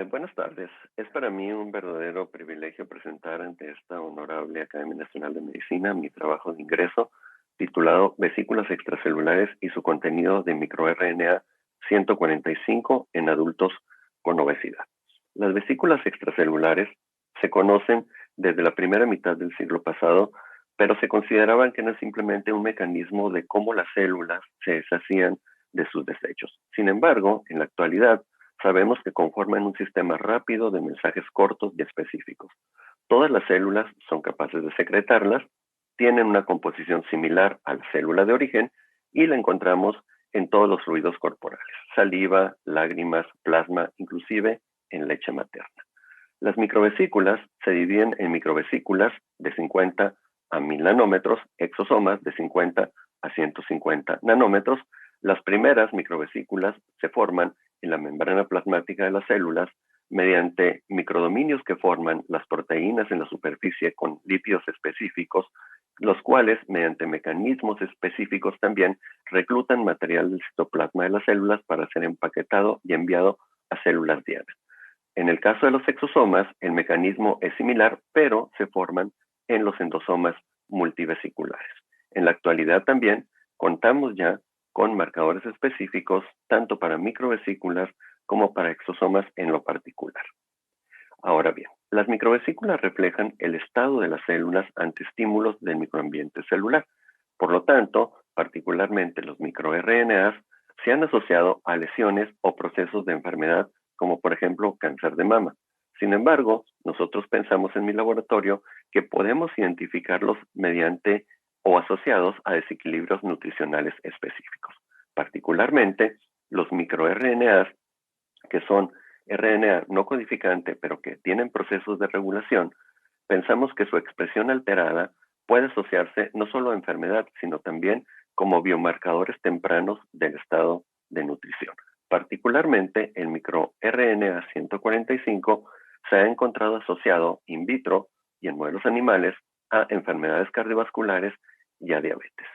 Buenas tardes. Es para mí un verdadero privilegio presentar ante esta honorable Academia Nacional de Medicina mi trabajo de ingreso titulado Vesículas extracelulares y su contenido de microRNA 145 en adultos con obesidad. Las vesículas extracelulares se conocen desde la primera mitad del siglo pasado, pero se consideraban que era simplemente un mecanismo de cómo las células se deshacían de sus desechos. Sin embargo, en la actualidad, sabemos que conforman un sistema rápido de mensajes cortos y específicos. Todas las células son capaces de secretarlas, tienen una composición similar a la célula de origen y la encontramos en todos los fluidos corporales, saliva, lágrimas, plasma, inclusive en leche materna. Las microvesículas se dividen en microvesículas de 50 a 1000 nanómetros, exosomas de 50 a 150 nanómetros. Las primeras microvesículas se forman en la membrana plasmática de las células mediante microdominios que forman las proteínas en la superficie con lípidos específicos, los cuales, mediante mecanismos específicos también, reclutan material del citoplasma de las células para ser empaquetado y enviado a células diana. En el caso de los exosomas, el mecanismo es similar, pero se forman en los endosomas multivesiculares. En la actualidad también contamos ya con marcadores específicos tanto para microvesículas como para exosomas en lo particular. Ahora bien, las microvesículas reflejan el estado de las células ante estímulos del microambiente celular. Por lo tanto, particularmente los microRNAs se han asociado a lesiones o procesos de enfermedad, como por ejemplo cáncer de mama. Sin embargo, nosotros pensamos en mi laboratorio que podemos identificarlos mediante o asociados a desequilibrios nutricionales específicos. Particularmente, los microRNAs, que son RNA no codificante, pero que tienen procesos de regulación, pensamos que su expresión alterada puede asociarse no solo a enfermedad, sino también como biomarcadores tempranos del estado de nutrición. Particularmente, el microRNA 145 se ha encontrado asociado in vitro y en modelos animales a enfermedades cardiovasculares y a diabetes.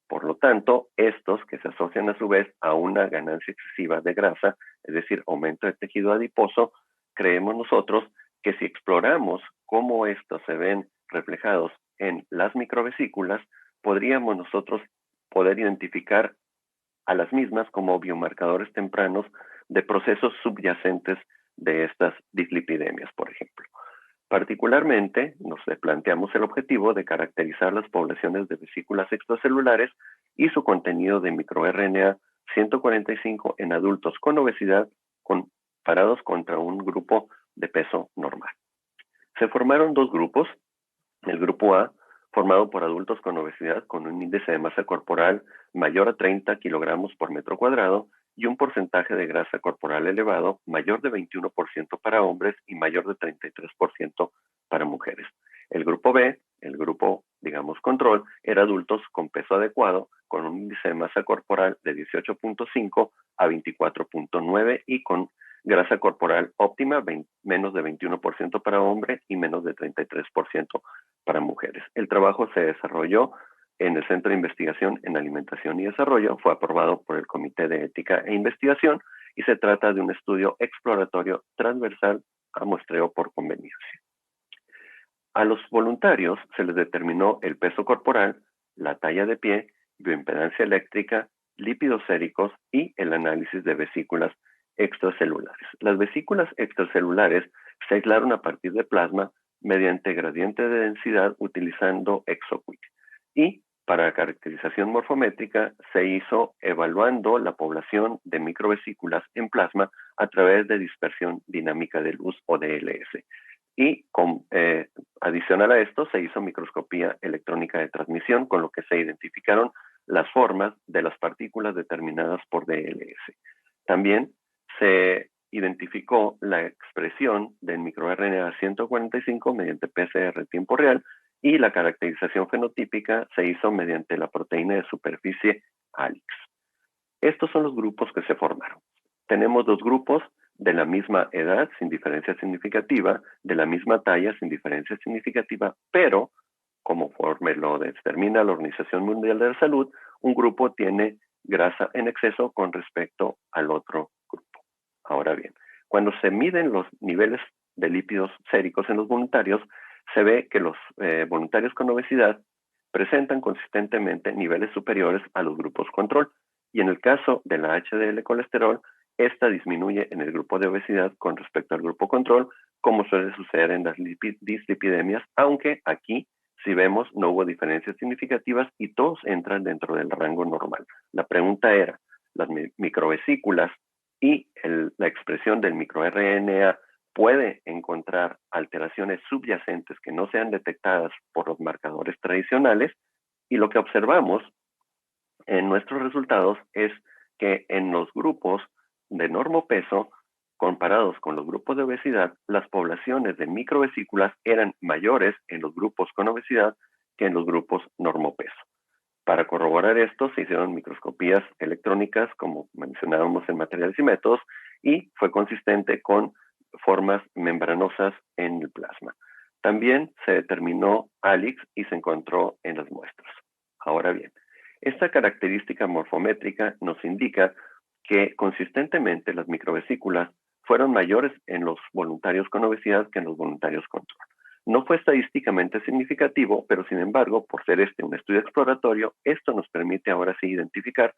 Por lo tanto, estos que se asocian a su vez a una ganancia excesiva de grasa, es decir, aumento de tejido adiposo, creemos nosotros que si exploramos cómo estos se ven reflejados en las microvesículas, podríamos nosotros poder identificar a las mismas como biomarcadores tempranos de procesos subyacentes de estas dislipidemias, por ejemplo. Particularmente, nos planteamos el objetivo de caracterizar las poblaciones de vesículas extracelulares y su contenido de microRNA 145 en adultos con obesidad comparados contra un grupo de peso normal. Se formaron dos grupos. El grupo A, formado por adultos con obesidad con un índice de masa corporal mayor a 30 kilogramos por metro cuadrado y un porcentaje de grasa corporal elevado, mayor de 21% para hombres y mayor de 33% para mujeres. El grupo B, el grupo, digamos, control, era adultos con peso adecuado, con un índice de masa corporal de 18.5 a 24.9 y con grasa corporal óptima, menos de 21% para hombres y menos de 33% para mujeres. El trabajo se desarrolló en el Centro de Investigación en Alimentación y Desarrollo, fue aprobado por el Comité de Ética e Investigación y se trata de un estudio exploratorio transversal a muestreo por conveniencia. A los voluntarios se les determinó el peso corporal, la talla de pie, bioimpedancia eléctrica, lípidos séricos y el análisis de vesículas extracelulares. Las vesículas extracelulares se aislaron a partir de plasma mediante gradiente de densidad utilizando ExoQuick. Y para caracterización morfométrica se hizo evaluando la población de microvesículas en plasma a través de dispersión dinámica de luz o DLS. Y adicional a esto se hizo microscopía electrónica de transmisión, con lo que se identificaron las formas de las partículas determinadas por DLS. También se identificó la expresión del microRNA 145 mediante PCR tiempo real y la caracterización fenotípica se hizo mediante la proteína de superficie ALIX. Estos son los grupos que se formaron. Tenemos dos grupos de la misma edad sin diferencia significativa, de la misma talla sin diferencia significativa, pero como lo determina la Organización Mundial de la Salud, un grupo tiene grasa en exceso con respecto al otro grupo. Ahora bien, Cuando se miden los niveles de lípidos séricos en los voluntarios, se ve que los voluntarios con obesidad presentan consistentemente niveles superiores a los grupos control. Y en el caso de la HDL colesterol, esta disminuye en el grupo de obesidad con respecto al grupo control, como suele suceder en las dislipidemias, aunque aquí, si vemos, no hubo diferencias significativas y todos entran dentro del rango normal. La pregunta era, ¿las microvesículas y la expresión del microRNA puede encontrar alteraciones subyacentes que no sean detectadas por los marcadores tradicionales? Y lo que observamos en nuestros resultados es que en los grupos de normopeso, comparados con los grupos de obesidad, las poblaciones de microvesículas eran mayores en los grupos con obesidad que en los grupos normopeso. Para corroborar esto, se hicieron microscopías electrónicas, como mencionábamos en materiales y métodos, y fue consistente con formas membranosas en el plasma. También se determinó ALIX y se encontró en las muestras. Ahora bien, esta característica morfométrica nos indica que consistentemente las microvesículas fueron mayores en los voluntarios con obesidad que en los voluntarios control. No fue estadísticamente significativo, pero sin embargo, por ser este un estudio exploratorio, esto nos permite ahora sí identificar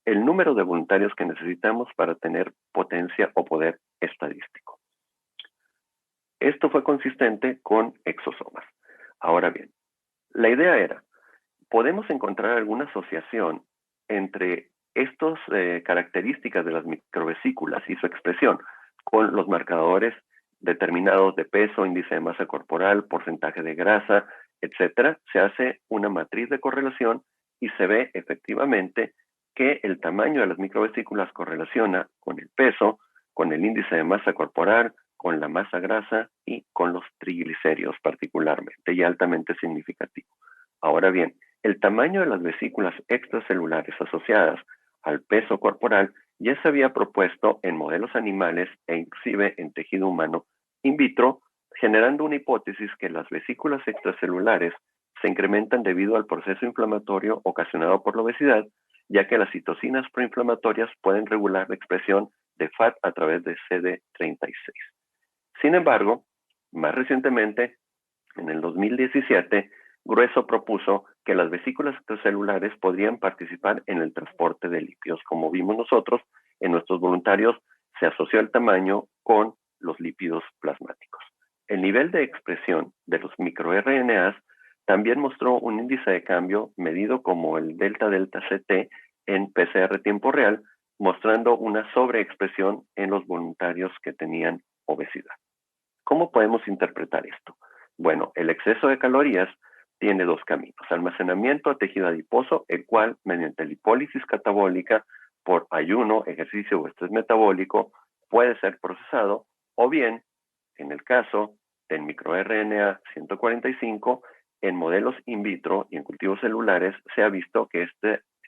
el número de voluntarios que necesitamos para tener potencia o poder estadístico. Esto fue consistente con exosomas. Ahora bien, la idea era, ¿podemos encontrar alguna asociación entre estas características de las microvesículas y su expresión con los marcadores determinados de peso, índice de masa corporal, porcentaje de grasa, etcétera? Se hace una matriz de correlación y se ve efectivamente que el tamaño de las microvesículas correlaciona con el peso, con el índice de masa corporal, con la masa grasa y con los triglicéridos particularmente, y altamente significativo. Ahora bien, el tamaño de las vesículas extracelulares asociadas al peso corporal ya se había propuesto en modelos animales e inclusive en tejido humano in vitro, generando una hipótesis que las vesículas extracelulares se incrementan debido al proceso inflamatorio ocasionado por la obesidad, ya que las citocinas proinflamatorias pueden regular la expresión de FAT a través de CD36. Sin embargo, más recientemente, en el 2017, Grueso propuso que las vesículas extracelulares podrían participar en el transporte de lípidos. Como vimos nosotros, en nuestros voluntarios se asoció el tamaño con los lípidos plasmáticos. El nivel de expresión de los también mostró un índice de cambio medido como el delta-delta-CT en PCR tiempo real, mostrando una sobreexpresión en los voluntarios que tenían obesidad. ¿Cómo podemos interpretar esto? Bueno, el exceso de calorías tiene dos caminos: almacenamiento a tejido adiposo, el cual mediante lipólisis catabólica por ayuno, ejercicio o estrés metabólico puede ser procesado, o bien, en el caso del microRNA 145, en modelos in vitro y en cultivos celulares se ha visto que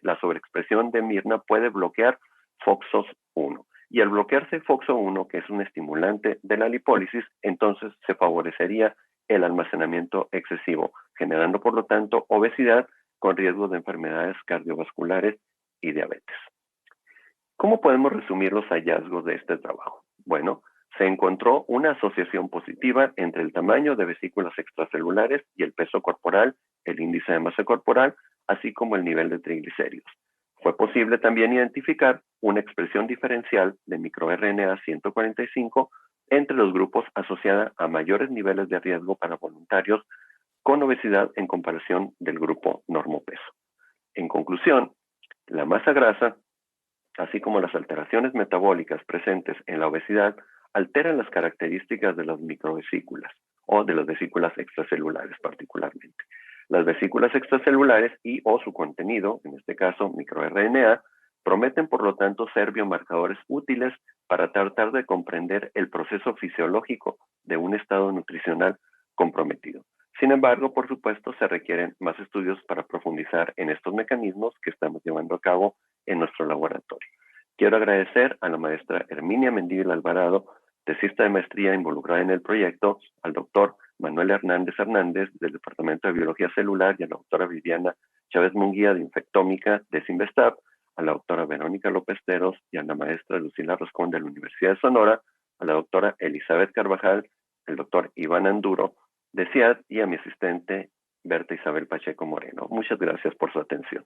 la sobreexpresión de Mirna puede bloquear FOXO1. Y al bloquearse FOXO1, que es un estimulante de la lipólisis, entonces se favorecería el almacenamiento excesivo, generando por lo tanto obesidad con riesgo de enfermedades cardiovasculares y diabetes. ¿Cómo podemos resumir los hallazgos de este trabajo? Bueno, se encontró una asociación positiva entre el tamaño de vesículas extracelulares y el peso corporal, el índice de masa corporal, así como el nivel de triglicéridos. Fue posible también identificar una expresión diferencial de microRNA 145 entre los grupos asociada a mayores niveles de riesgo para voluntarios con obesidad en comparación del grupo normopeso. En conclusión, la masa grasa, así como las alteraciones metabólicas presentes en la obesidad, alteran las características de las microvesículas o de las vesículas extracelulares particularmente. Las vesículas extracelulares y o su contenido, en este caso microRNA, prometen por lo tanto ser biomarcadores útiles para tratar de comprender el proceso fisiológico de un estado nutricional comprometido. Sin embargo, por supuesto, se requieren más estudios para profundizar en estos mecanismos que estamos llevando a cabo en nuestro laboratorio. Quiero agradecer a la maestra Herminia Mendívil Alvarado, tesista de maestría involucrada en el proyecto, al doctor Manuel Hernández Hernández del Departamento de Biología Celular y a la doctora Viviana Chávez Munguía de Infectómica de Simvestab, a la doctora Verónica López Teros y a la maestra Lucila Roscón de la Universidad de Sonora, a la doctora Elizabeth Carvajal, el doctor Iván Anduro, de CIAD, y a mi asistente Berta Isabel Pacheco Moreno. Muchas gracias por su atención.